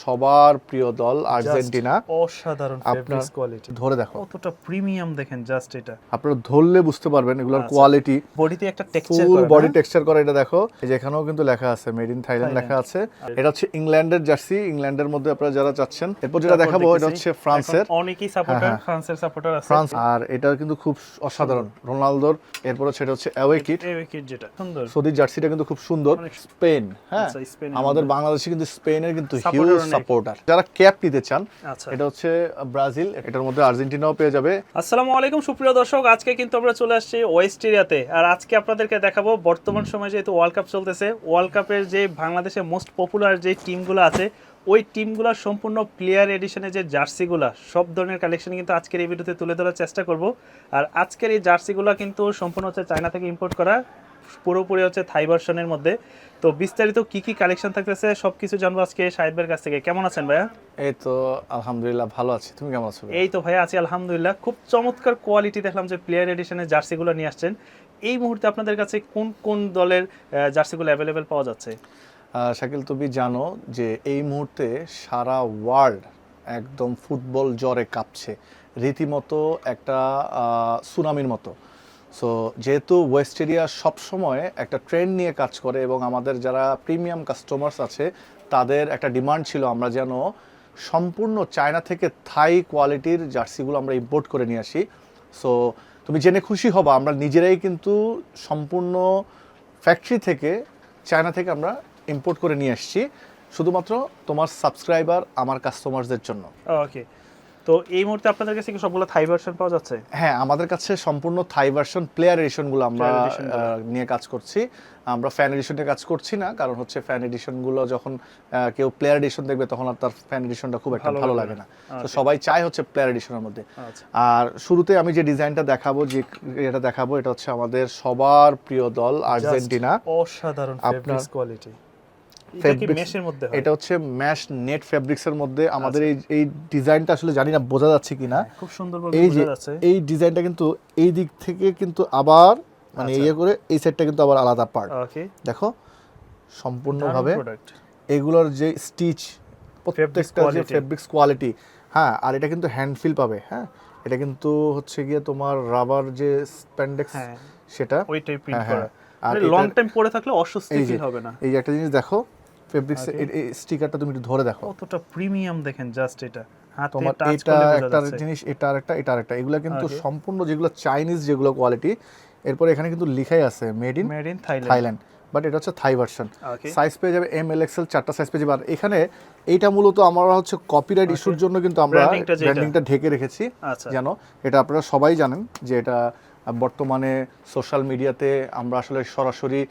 সবার প্রিয় দল আর্জেন্টিনা। অসাধারণ ফেব্রিক্স কোয়ালিটি, ধরে দেখো কতটা প্রিমিয়াম দেখেন। জাস্ট এটা আপনারা ধরলে বুঝতে পারবেন এগুলোর কোয়ালিটি। বডিতে একটা টেক্সচার ফুল করা, বডি টেক্সচার করা। এটা দেখো, এই যে এখানেও কিন্তু লেখা আছে মেড ইন থাইল্যান্ড লেখা আছে। এটা হচ্ছে ইংল্যান্ডের জার্সি, ইংল্যান্ডের মধ্যে আপনারা যারা চাচ্ছেন। এরপর যেটা দেখাবো এটা হচ্ছে ফ্রান্সের, অনেকেই সাপোর্টার, ফ্রান্সের সাপোর্টার আছে। ফ্রান্স, আর এটা কিন্তু খুব অসাধারণ রোনালদোর। এরপর সেটা হচ্ছে অ্যাওয়ে কিট, যেটা সুন্দর সৌদি জার্সিটা কিন্তু খুব সুন্দর। স্পেন, হ্যাঁ আমাদের বাংলাদেশে কিন্তু স্পেনের কিন্তু হিউজ সাপোর্টার। যারা ক্যাপ নিতে চান, এটা হচ্ছে ব্রাজিল, এটার মধ্যে আর্জেন্টিনাও পেয়ে যাবে। আসসালামু আলাইকুম সুপ্রিয় দর্শক, আজকে কিন্তু আমরা চলে আসছি ওয়েস্টেরিয়াতে। আর আজকে আপনাদেরকে দেখাবো বর্তমান সময়ে যেহেতু ওয়ার্ল্ড কাপ চলতেছে, ওয়ার্ল্ড কাপের যে বাংলাদেশের মোস্ট পপুলার যে টিমগুলো আছে, ওই টিমগুলোর সম্পূর্ণ প্লেয়ার এডিশনে যে জার্সিগুলো, সব ধরনের কালেকশন কিন্তু আজকের এই ভিডিওতে তুলে ধরার চেষ্টা করব। আর আজকের এই জার্সিগুলো কিন্তু সম্পূর্ণ হচ্ছে চায়না থেকে ইম্পোর্ট করা, পুরোপুরি হচ্ছে থাই ভার্সনের মধ্যে। তো বিস্তারিত কি কি কালেকশন থাকতেছে সবকিছু জানবো আজকে শাহিদ ভাইয়ের কাছ থেকে। কেমন আছেন ভাইয়া? এই তো আলহামদুলিল্লাহ ভালো আছি, তুমি কেমন আছো? এই তো ভাইয়া আছি আলহামদুলিল্লাহ। খুব চমৎকার কোয়ালিটি দেখলাম যে প্লেয়ার এডিশনের জার্সিগুলো নিয়ে আসছেন। এই মুহূর্তে আপনাদের কাছে কোন কোন দলের জার্সিগুলো অ্যাভেলেবেল পাওয়া যাচ্ছে? শাকিল, তুমি জানো যে এই মুহূর্তে সারা ওয়ার্ল্ড একদম ফুটবল জ্বরে কাঁপছে, রীতিমতো একটা সুনামির মতো। সো যেহেতু ওয়েস্টেরিয়া সবসময় একটা ট্রেন্ড নিয়ে কাজ করে এবং আমাদের যারা প্রিমিয়াম কাস্টমার্স আছে তাদের একটা ডিমান্ড ছিল আমরা যেন সম্পূর্ণ চায়না থেকে থাই কোয়ালিটির জার্সিগুলো আমরা ইম্পোর্ট করে নিয়ে আসি। সো তুমি জেনে খুশি হবা, আমরা নিজেরাই কিন্তু সম্পূর্ণ ফ্যাক্টরি থেকে চায়না থেকে আমরা ইম্পোর্ট করে নিয়ে আসছি, শুধুমাত্র তোমার সাবস্ক্রাইবার আমার কাস্টমারদের জন্য। ওকে, তো এই মুহূর্তে আপনাদের কাছে কি সবগুলো থাই ভার্সন পাওয়া যাচ্ছে? হ্যাঁ, আমাদের কাছে সম্পূর্ণ থাই ভার্সন প্লেয়ার এডিশনগুলো আমরা নিয়ে কাজ করছি। আমরা ফ্যান এডিশনে কাজ করছি না, কারণ হচ্ছে ফ্যান এডিশনগুলো যখন কেউ প্লেয়ার এডিশন দেখবে তখন আর তার ফ্যান এডিশনটা খুব একটা ভালো লাগে না। তো সবাই চায় হচ্ছে প্লেয়ার এডিশনের মধ্যে। আর শুরুতে আমি যে ডিজাইনটা দেখাবো, যে এটা দেখাবো, এটা হচ্ছে আমাদের সবার প্রিয় দল আর্জেন্টিনা। অসাধারণ ফেব্রিক্স কোয়ালিটি, এটা হচ্ছে ম্যাশ নেট ফেব্রিক্স এর মধ্যে। আমাদের এই ডিজাইনটা আসলে জানি না বোঝা যাচ্ছে কিনা, খুব সুন্দর বোঝা যাচ্ছে। এই ডিজাইনটা কিন্তু এই দিক থেকে কিন্তু আবার মানে ইয়ে করে এই সাইডটা কিন্তু আবার আলাদা পার্ট। দেখো সম্পূর্ণভাবে এগুলোর যে স্টিচ, প্রত্যেকটা যে ফেব্রিক্স কোয়ালিটি, হ্যাঁ। আর এটা কিন্তু হ্যান্ড ফিল পাবে, হ্যাঁ। এটা কিন্তু হচ্ছে গিয়ে তোমার রাবার যে স্প্যান্ডেক্স, সেটা ওইটাই প্রিন্ট করা। আর লং টাইম পরে থাকলে অস্বস্তি ফিল হবে না। এই একটা জিনিস দেখো, ফেব্রিক্স এই স্টিকারটা তুমি একটু ধরে দেখো, কতটা প্রিমিয়াম দেখেন। জাস্ট এটা তোমার এটা একটা জিনিস, এটা আরেকটা, এটা আরেকটা। এগুলা কিন্তু সম্পূর্ণ যেগুলো চাইনিজ যেগুলো কোয়ালিটি। এরপর এখানে কিন্তু লেখাই আছে মেড ইন থাইল্যান্ড, বাট এটা হচ্ছে থাই ভার্সন। সাইজ পেয়ে যাবে এম এল এক্সেল, 4টা সাইজ পেয়ে যাবে। আর এখানে এইটা মূলত আমরা হচ্ছে কপিরাইট ইস্যুর জন্য কিন্তু আমরা ব্র্যান্ডিংটা ঢেকে রেখেছি, জানো। এটা আপনারা সবাই জানেন যে এটা বর্তমানে সোশ্যাল মিডিয়াতে আমরা আসলে সরাসরি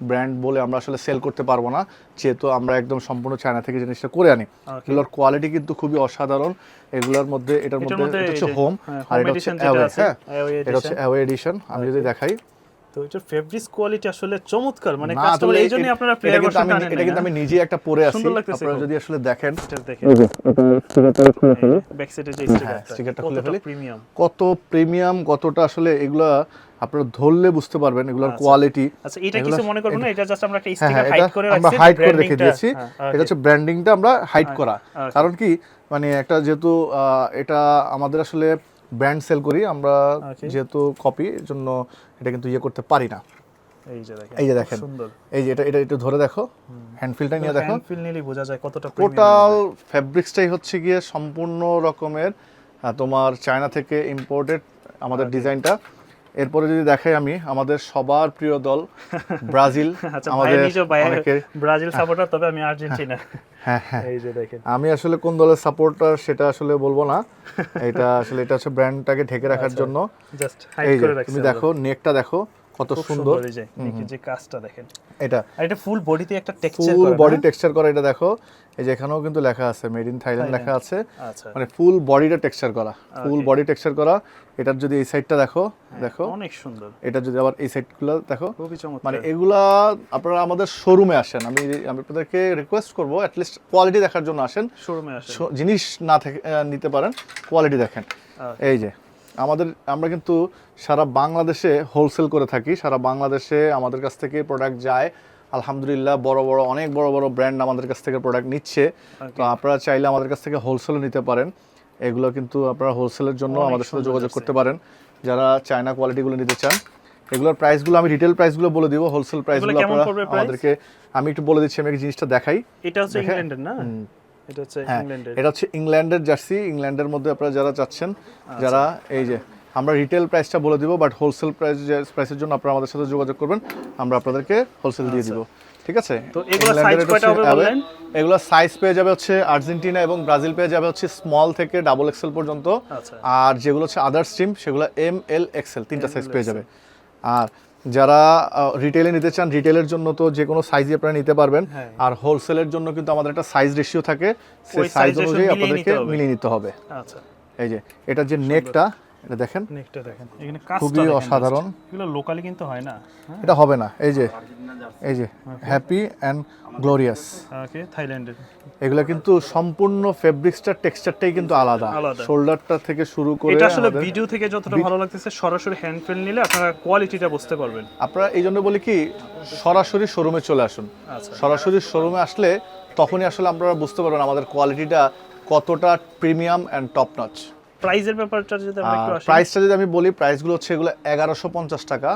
ব্র্যান্ড বলে আমরা আসলে সেল করতে পারবো না, যেহেতু আমরা একদম সম্পূর্ণ চায়না থেকে জিনিসটা করে আনি। এগুলোর কোয়ালিটি কিন্তু খুবই অসাধারণ। এগুলোর মধ্যে এটার মধ্যে হচ্ছে হোম, আর এটা হচ্ছে অ্যাওয়ে। হ্যাঁ, এটা হচ্ছে অ্যাওয়ে এডিশন। আমি যদি দেখাই, তো এটা ফেব্রিক্স কোয়ালিটি আসলে চমৎকার, মানে কাস্টমার এইজন্যই আপনারা প্লেয়ার ভার্সন আনেন। এটা কিন্তু আমি নিজে একটা পরে আছি, আপনারা যদি আসলে দেখেন, দেখেন এটা স্টিকারটা খুলে ফেলি, ব্যাক সাইডে যে স্টিকারটা খুলে ফেলি, কত প্রিমিয়াম, কতটা আসলে এগুলা আপনারা ধরলে বুঝতে পারবেন এগুলোর কোয়ালিটি। আচ্ছা, এটা কিছু মনে করবেন না, এটা জাস্ট আমরা একটা স্টিকার হাইড করে রাখছি, আমরা হাইড করে রেখে দিয়েছি। এটা হচ্ছে ব্র্যান্ডিংটা আমরা হাইড করা, কারণ কি মানে একটা যেহেতু এটা আমাদের আসলে ব্র্যান্ড সেল করি আমরা, যেহেতু কপি, এর জন্য এটা কিন্তু ইয়ে করতে পারি না। এই যে দেখেন, এই যে এটা একটু ধরে দেখো, হ্যান্ডফিলটা নিয়ে দেখো, হ্যান্ডফিল নিলেই বোঝা যায় কতটা টোটাল ফেব্রিক্সটাই হচ্ছে গিয়ে সম্পূর্ণ রকমের তোমার চায়না থেকে ইম্পোর্টেড আমাদের ডিজাইনটা। এরপরে যদি দেখাই আমি আমাদের সবার প্রিয় দল ব্রাজিল। আমাদের ব্রাজিল সাপোর্টার, তবে আমি আর্জেন্টিনা। হ্যাঁ হ্যাঁ, এই যে দেখেন, আমি আসলে কোন দলের সাপোর্টার সেটা আসলে বলবো না, এটা আসলে এটা হচ্ছে ব্র্যান্ডটাকে ঢেকে রাখার জন্য। জাস্ট হাইড করে রাখছি। তুমি দেখো নেকটা দেখো কত সুন্দর, যে কাজটা দেখেন। এটা ফুল বডিতে একটা টেক্সচার করা, ফুল বডি টেক্সচার করা। এটা দেখো, এই যে এখানেও কিন্তু লেখা আছে মেড ইন থাইল্যান্ড লেখা আছে, মানে ফুল বডিটা টেক্সচার করা, ফুল বডি টেক্সচার করা। এটার যদি এই সাইডটা দেখো, দেখো অনেক সুন্দর। এটা যদি আবার এই সাইডগুলো দেখো, মানে এগুলা আপনারা আমাদের শোরুমে আসেন, আমি আপনাদেরকে রিকোয়েস্ট করব অ্যাট লিস্ট কোয়ালিটি দেখার জন্য আসেন, শোরুমে আসেন, জিনিস না নিতে পারেন, কোয়ালিটি দেখেন। এই যে আমরা কিন্তু সারা বাংলাদেশে হোলসেল করে থাকি, সারা বাংলাদেশে আমাদের কাছ থেকে প্রোডাক্ট যায়। আলহামদুলিল্লাহ অনেক বড় বড় ব্র্যান্ড আমাদের কাছ থেকে প্রোডাক্ট নিচ্ছে। তো আপনারা চাইলে আমাদের কাছ থেকে হোলসেলও নিতে পারেন। এগুলো কিন্তু আপনারা হোলসেলের জন্য আমাদের সাথে যোগাযোগ করতে পারেন যারা চায়না কোয়ালিটিগুলো নিতে চান। এগুলোর প্রাইসগুলো আমি রিটেল প্রাইসগুলো বলে দিব, হোলসেল প্রাইসগুলো আপনারা আমাদেরকে আমি একটু বলে দিচ্ছি। আমি এই জিনিসটা দেখাই। এটা হচ্ছে ইংল্যান্ডের না? এটা হচ্ছে ইংল্যান্ডের। এটা হচ্ছে ইংল্যান্ডের জার্সি। ইংল্যান্ডের মধ্যে আপনারা যারা চাচ্ছেন, যারা এই যে আমরা রিটেল প্রাইসটা বলে দিব, বাট হোলসেল প্রাইসের জন্য আপনারা আমাদের সাথে যোগাযোগ করবেন, আমরা আপনাদেরকে হোলসেল দিয়ে দিব। ঠিক আছে? তো এগুলো সাইজ কয়টা হবে বলেন? এগুলো সাইজ পেয়ে যাবে হচ্ছে আর্জেন্টিনা এবং ব্রাজিল পেয়ে যাবে হচ্ছে স্মল থেকে ডাবল এক্সেল পর্যন্ত। আর যেগুলো হচ্ছে আদার্স টিম সেগুলো এম এল এক্সেল তিনটা সাইজ পেয়ে যাবে। আর যারা রিটেলে নিতে চান, রিটেলের জন্য তো যে কোনো সাইজই আপনারা নিতে পারবেন। আর হোলসেলের জন্য কিন্তু আমাদের একটা সাইজ রেশিও থাকে, সেই সাইজ অনুযায়ী আপনাদেরকে মিলিয়ে নিতে হবে। আচ্ছা, এই যে এটা যে নেকটা, এটা দেখেন, নেকটা দেখেন, এখানে কাজটা খুবই অসাধারণ। এগুলো লোকালি কিন্তু হয় না, এটা হবে না। এই যে হ্যাপি এন্ড গ্লোরিয়াস, ওকে, থাইল্যান্ডের। এগুলো কিন্তু সম্পূর্ণ ফেব্রিক্সটার টেক্সচারটাই কিন্তু আলাদা, শোল্ডারটা থেকে শুরু করে। এটা আসলে ভিডিও থেকে যতটা ভালো লাগতেছে, সরাসরি হ্যান্ড ফিল নিলে আপনারা কোয়ালিটিটা বুঝতে পারবেন। আপনারা এই জন্য বলি কি, সরাসরি শোরুমে চলে আসুন। সরাসরি শোরুমে আসলে তখনই আসলে আপনারা বুঝতে পারবেন আমাদের কোয়ালিটিটা কতটা প্রিমিয়াম এন্ড টপ নচ। প্রাইসের ব্যাপারটা যদি আমরা একটু আসি, প্রাইসটা যদি আমি বলি, প্রাইসগুলো হচ্ছে এগুলো 1150 টাকা,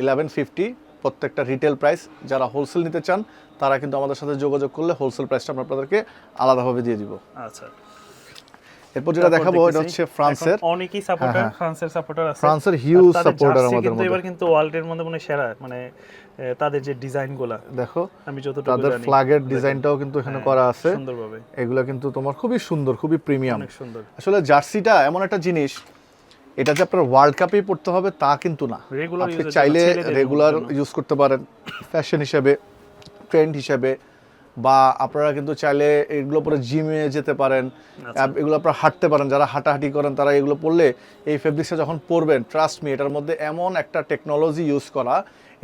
1150 প্রত্যেকটা রিটেল প্রাইস। যারা হোলসেল নিতে চান তারা কিন্তু আমাদের সাথে যোগাযোগ করলে হোলসেল প্রাইসটা আমরা আপনাদেরকে আলাদাভাবে দিয়ে দিব। আচ্ছা, এরপর যেটা দেখাবো এটা হচ্ছে ফ্রান্সের। অনেকেই সাপোর্টার, ফ্রান্সের সাপোর্টার আছে। ফ্রান্সের হিউজ সাপোর্টার আমাদের মধ্যে। এবার কিন্তু ওয়ার্ল্ডের মধ্যে মনে সেরা, মানে তাদের যে ডিজাইনগুলো দেখো, আমি যতটুকু তাদের জানি ফ্ল্যাগের ডিজাইনটাও কিন্তু এখানে করা আছে সুন্দরভাবে। এগুলো কিন্তু তোমার খুবই সুন্দর, খুবই প্রিমিয়াম, অনেক সুন্দর। আসলে জার্সিটা এমন একটা জিনিস, এটা যে আপনার ওয়ার্ল্ড কাপেই পড়তে হবে তা কিন্তু না। আপনি চাইলে রেগুলার ইউজ করতে পারেন, ফ্যাশন হিসেবে, ট্রেন্ড হিসেবে, বা আপনারা কিন্তু চাইলে এগুলো পরে জিমে যেতে পারেন, এগুলো আপনারা হাঁটতে পারেন। যারা হাঁটাহাঁটি করেন তারা এগুলো পরলে, এই ফেব্রিক্সটা যখন পরবেন, ট্রাস্ট মি, এটার মধ্যে এমন একটা টেকনোলজি ইউজ করা,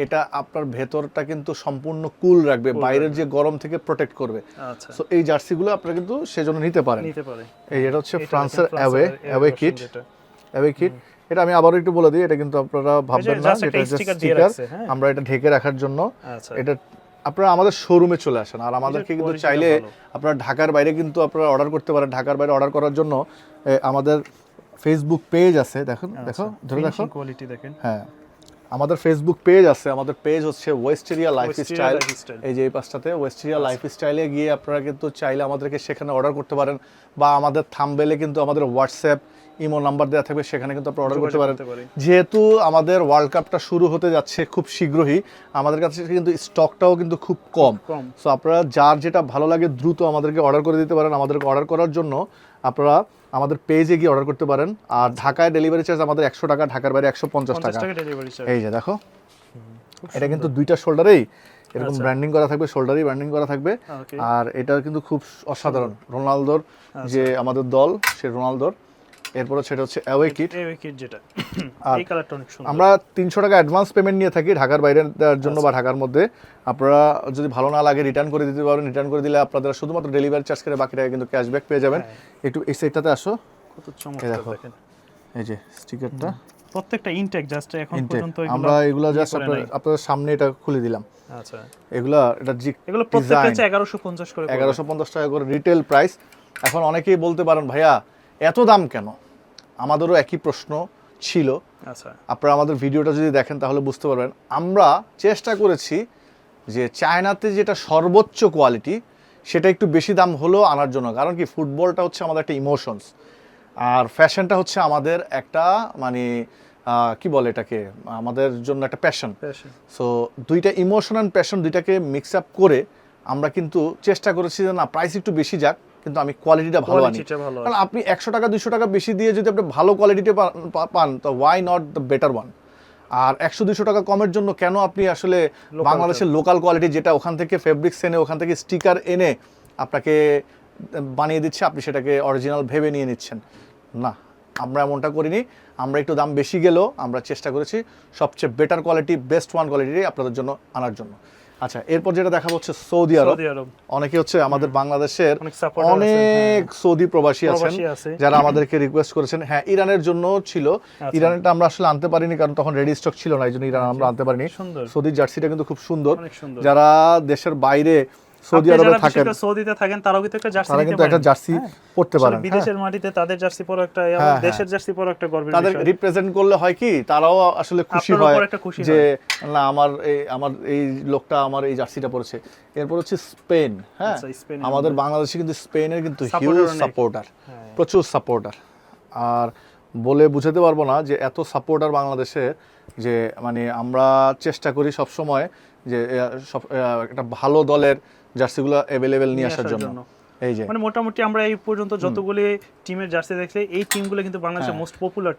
এটা আপনার ভেতরটা কিন্তু সম্পূর্ণ কুল রাখবে, বাইরের যে গরম থেকে প্রোটেক্ট করবে। সো এই জার্সিগুলো আপনারা কিন্তু সেজন্য নিতে পারেন। এই এটা হচ্ছে ফ্রান্সের অ্যাওয়ে কিট। এটা আমি আবারও একটু বলে দিই, এটা কিন্তু আপনারা ভাববেন না এটা স্টিকার, আমরা এটা ঢেকে রাখার জন্য। এটা আপনারা আমাদের শোরুমে চলে আসেন, আর আমাদেরকে কিন্তু চাইলে আপনারা ঢাকার বাইরে কিন্তু আপনারা অর্ডার করতে পারেন। ঢাকার বাইরে অর্ডার করার জন্য আমাদের ফেসবুক পেজ আছে, দেখো ধরে দেখো, কোয়ালিটি দেখেন। হ্যাঁ, আমাদের ফেসবুক পেজ আছে। আমাদের পেজ হচ্ছে ওয়েস্টেরিয়া লাইফস্টাইল। এই যে এই পাশটাতে ওয়েস্টেরিয়া লাইফস্টাইলে গিয়ে আপনারা কিন্তু চাইলে আমাদেরকে সেখানে অর্ডার করতে পারেন, বা আমাদের থাম্বনেলে কিন্তু আমাদের হোয়াটসঅ্যাপ, ইমো নাম্বার দেওয়া থাকবে, সেখানে কিন্তু আপনারা অর্ডার করতে পারেন। যেহেতু আমাদের ওয়ার্ল্ড কাপটা শুরু হতে যাচ্ছে খুব শীঘ্রই, আমাদের কাছে কিন্তু স্টকটাও কিন্তু খুব কম। সো আপনারা যার যেটা ভালো লাগে দ্রুত আমাদেরকে অর্ডার করে দিতে পারেন। আমাদেরকে অর্ডার করার জন্য আপনারা আমাদের পেজে গিয়ে অর্ডার করতে পারেন। আর ঢাকায় ডেলিভারি চার্জ আমাদের 100 টাকা, ঢাকার বাইরে 150 টাকা। এই যে দেখো, এটা কিন্তু দুইটা শোল্ডারেই এরকম ব্র্যান্ডিং করা থাকবে, শোল্ডারেই ব্র্যান্ডিং করা থাকবে। আর এটা কিন্তু খুব অসাধারণ, রোনালদোর যে আমাদের দল, সে রোনালদোর। এরপর সেটা হচ্ছে অ্যাওয়ে কিট, যেটা এই কালারটা অনেক সুন্দর। আমরা 300 টাকা অ্যাডভান্স পেমেন্ট নিয়ে থাকি ঢাকার বাইরে দেওয়ার জন্য, বা ঢাকার মধ্যে। আপনারা যদি ভালো না লাগে রিটার্ন করে দিতে পারবেন। রিটার্ন করে দিলে আপনারা শুধুমাত্র ডেলিভারি চার্জ করে বাকি টাকা কিন্তু ক্যাশব্যাক পেয়ে যাবেন। একটু এই সাইডটাতে আসো, কত চমৎকার দেখেন। এই যে স্টিকারটা প্রত্যেকটা ইনটেক, জাস্ট এখন পর্যন্ত আমরা এগুলা জাস্ট আপনাদের সামনে এটা খুলে দিলাম। আচ্ছা, এগুলো প্রত্যেকটা হচ্ছে 1150 করে, 1150 টাকা করে রিটেল প্রাইস। এখন অনেকেই বলতে পারেন, ভাইয়া এত দাম কেন? আমাদেরও একই প্রশ্ন ছিল। আচ্ছা, আপনারা আমাদের ভিডিওটা যদি দেখেন তাহলে বুঝতে পারবেন। আমরা চেষ্টা করেছি যে চায়নাতে যেটা সর্বোচ্চ কোয়ালিটি, সেটা একটু বেশি দাম হলেও আনার জন্য। কারণ কি, ফুটবলটা হচ্ছে আমাদের একটা ইমোশনস, আর ফ্যাশনটা হচ্ছে আমাদের একটা, মানে কি বলে এটাকে, আমাদের জন্য একটা প্যাশন। সো দুইটা ইমোশন অ্যান্ড প্যাশন, দুইটাকে মিক্স আপ করে আমরা কিন্তু চেষ্টা করেছি যে না, প্রাইস একটু বেশি যাক কিন্তু আমি কোয়ালিটিটা ভালো আনি। কারণ আপনি 100 টাকা 200 টাকা বেশি দিয়ে যদি আপনি ভালো কোয়ালিটি পান, তো why not the better one. আর 100-200 টাকা কমের জন্য কেন আপনি আসলে বাংলাদেশের লোকাল কোয়ালিটি, যেটা ওখান থেকে ফেব্রিক্স এনে, ওখান থেকে স্টিকার এনে আপনাকে বানিয়ে দিচ্ছে, আপনি সেটাকে অরিজিনাল ভেবে নিয়ে নিচ্ছেন? না, আমরা এমনটা করিনি। আমরা একটু দাম বেশি গেলেও আমরা চেষ্টা করেছি সবচেয়ে better quality, best one quality আপনাদের জন্য আনার জন্য। আচ্ছা, এরপর যেটা দেখাবো হচ্ছে সৌদি আরব। অনেকে হচ্ছে আমাদের বাংলাদেশের অনেক সৌদি প্রবাসী আছেন যারা আমাদেরকে রিকোয়েস্ট করেছেন। হ্যাঁ, ইরানের জন্য ছিল, ইরানেরটা আমরা আসলে আনতে পারিনি কারণ তখন রেডি স্টক ছিল না, এই জন্য ইরান আমরা আনতে পারিনি। সৌদির জার্সিটা কিন্তু খুব সুন্দর। যারা দেশের বাইরে সৌদি আরবে থাকেন, সৌদিতে থাকেন, তারাও কিন্তু একটা জার্সি কিন্তু একটা জার্সি পড়তে পারেন। বিদেশের মাটিতে তাদের জার্সি পরা একটা, দেশের জার্সি পরা একটা গর্বের বিষয়। তাদের রিপ্রেজেন্ট করলে হয় কি, তারাও আসলে খুশি হয় যে না আমার এই লোকটা আমার এই জার্সিটা পরেছে। এরপর হচ্ছে স্পেন। হ্যাঁ, আমাদের বাংলাদেশে কিন্তু স্পেনের কিন্তু হিউজ সাপোর্টার, প্রচুর সাপোর্টার। আর বলে বুঝাতে পারবো না যে এত সাপোর্টার বাংলাদেশে, যে মানে আমরা চেষ্টা করি সব সময় যে সব একটা ভালো দলের জার্সিগুলো अवेलेबल নিয়ে আসার জন্য। এই যে মানে মোটামুটি আমরা এই পর্যন্ত যতগুলি টিমের জার্সি দেখছি, এই টিমগুলো কিন্তু বাংলাদেশের মোস্ট পপুলার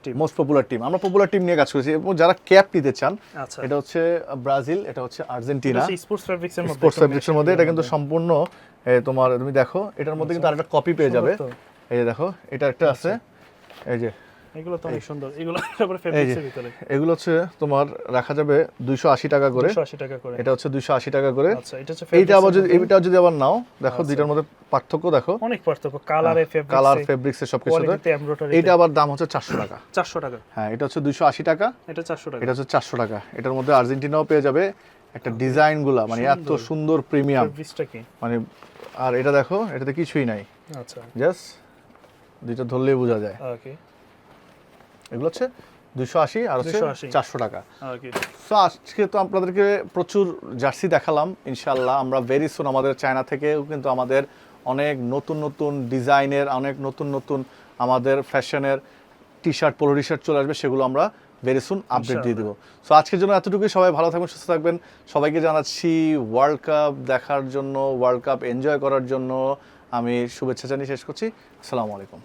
টিম। আমরা পপুলার টিম নিয়ে কাজ করেছি। এবং যারা ক্যাপ নিতে চান, এটা হচ্ছে ব্রাজিল, এটা হচ্ছে আর্জেন্টিনা। স্পোর্টস ফেব্রিক্সের মধ্যে এটা কিন্তু সম্পূর্ণ তোমার, তুমি দেখো এটার মধ্যে কিন্তু আরেকটা কপি পেয়ে যাবে। এই যে দেখো, এটা একটা আছে, এই যে এগুলো তো অনেক সুন্দর। এগুলো তারপরে ফেব্রিক্সের ভিতরে এগুলো হচ্ছে তোমার রাখা যাবে 280 টাকা করে। 280 টাকা করে, এটা হচ্ছে 280 টাকা করে। আচ্ছা, এটা হচ্ছে এইটা আবার যদি এটা যদি আবার নাও, দেখো দুইটার মধ্যে পার্থক্য দেখো, অনেক পার্থক্য, কালারে ফেব্রিক্স, কালার ফেব্রিক্সের সবকিছুতে। এটা আবার দাম হচ্ছে 400 টাকা। 400 টাকা। হ্যাঁ, এটা হচ্ছে 280 টাকা, এটা 400 টাকা, এটা হচ্ছে 400 টাকা। এটার মধ্যে আর্জেন্টিনাও পেয়ে যাবে। একটা ডিজাইনগুলা মানে এত সুন্দর প্রিমিয়াম, ফেব্রিক্সটা কি মানে। আর এটা দেখো, এটাতে কিছুই নাই, আচ্ছা, জাস্ট দুইটা ধরলেই বোঝা যায়। ওকে, এগুলো হচ্ছে 280 আর হচ্ছে 400 টাকা। ওকে, সো আজকে তো আপনাদেরকে প্রচুর জার্সি দেখালাম। ইনশাআল্লাহ আমরা ভেরি সুন আমাদের চায়না থেকেও কিন্তু আমাদের অনেক নতুন নতুন ডিজাইনের, অনেক নতুন নতুন আমাদের ফ্যাশনের T shirt, polo T shirt চলে আসবে, সেগুলো আমরা ভেরি সুন আপডেট দিয়ে দেবো। সো আজকের জন্য এতটুকুই। সবাই ভালো থাকবেন, সুস্থ থাকবেন। সবাইকে জানাচ্ছি ওয়ার্ল্ড কাপ দেখার জন্য, ওয়ার্ল্ড কাপ এনজয় করার জন্য আমি শুভেচ্ছা জানিয়ে শেষ করছি। আসসালামু আলাইকুম।